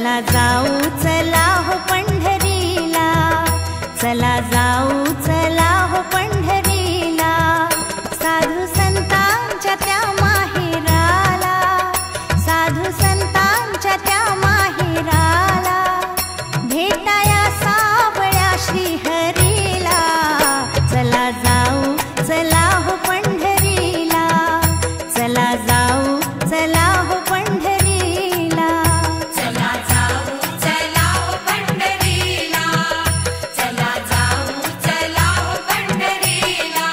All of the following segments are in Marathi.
चला जाऊ चला हो पंढरीला, चला जाऊ चला हो पंढरीला, साधू संतांच्या त्या माहेराला, साधू संतांच्या त्या माहेराला, भेटाया सावळ्या श्रीहरीला, चला जाऊ चला हो पंढरीला, चला जाऊ चला हो पंढरीला, चला जाऊ चला हो पंढरीला, चला जाऊ चला हो पंढरीला.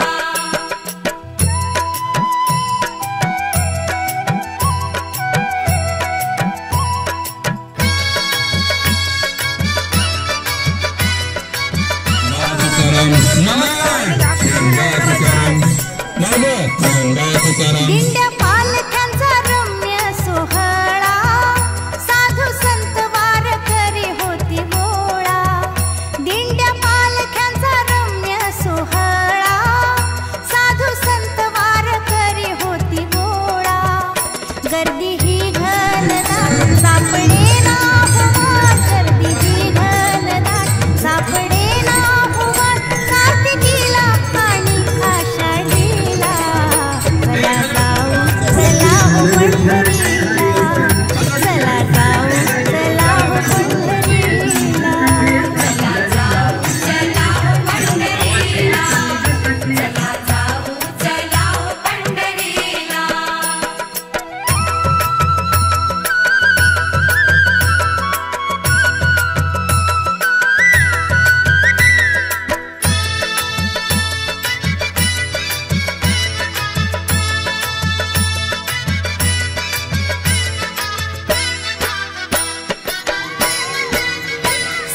दिंड्या पालख्यांचा रम्य सोहळा, साधू संत वारकरी होती गोळा, दिंड्या पालख्यांचा रम्य सोहळा, साधू संत वारकरी होती गोळा, गर्दी ही घनदाट सापडे ना भुवन, गर्दी ही घनदाट सापडे ना भुवन, कार्तिकीला आणि आषाढीला, चला जाऊ चला हो पंढरीला, चला जाऊ चला हो पंढरीला, चला जाऊ चला हो पंढरीला, चला जाऊ चला हो पंढरीला.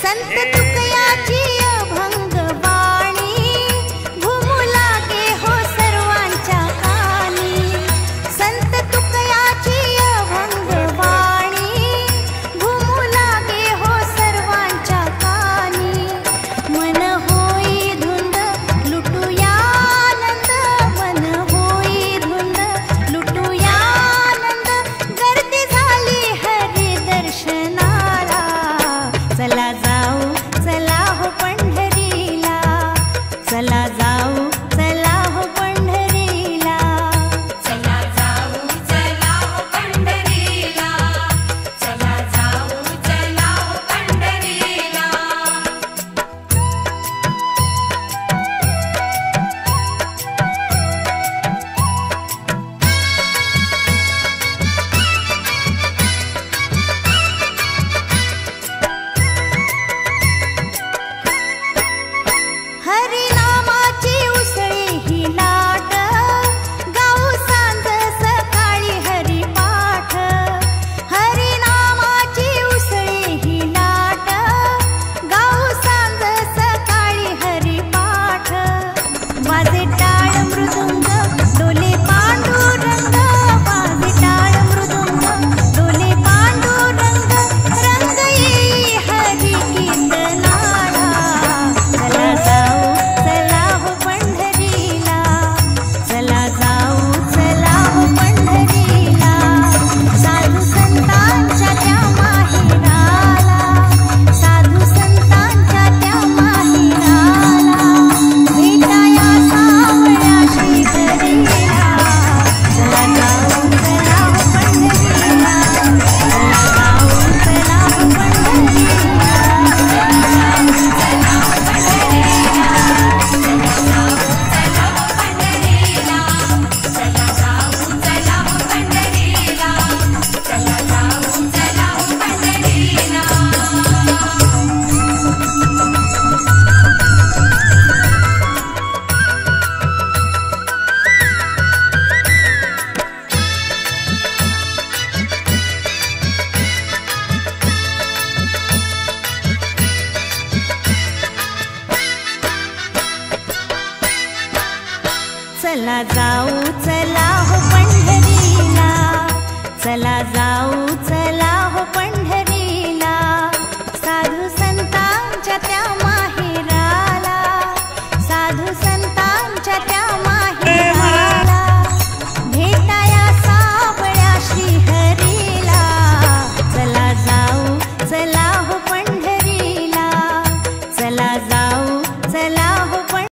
संत तुकयाची अभंग वाणी, घुमू लागे हो सर्वांच्या कानी, संत तुकयाची अभंग वाणी, घुमू लागे हो सर्वांच्या कानी, मन होई धुंद लुटूया आनंद, मन होई धुंद लुटूया आनंद, गर्दी झाली हरी दर्शनाला, चला जाऊ चला हो पंढरीला, चला जाऊ चला हो पंढरीला, चला जाऊ चला हो पंढरीला, चला जाऊ चला हो पंढरीला. हरिनामाची उसळी ही लाट, गाऊ सांज सकाळी हरिपाठ, हरिनामाची उसळी ही लाट, गाऊ सांज सकाळी हरिपाठ, वाजे टाळ मृदुंग डोले पांडुरंग, वाजे टाळ मृदुंग डोले पांडुरंग, रंग येई हरी कीर्तनाला, चला जाऊ चला हो पंढरीला, चला जाऊ चला हो पंढरीला, साधू संतांच्या त्या माहेराला, साधू संतांच्या त्या माहेराला, भेटाया सावळ्या श्रीहरीला, चला जाऊ चला हो पंढरीला, चला जाऊ चला हो पंढरीला, चला जाऊ चला हो पंढरीला, चला जाऊ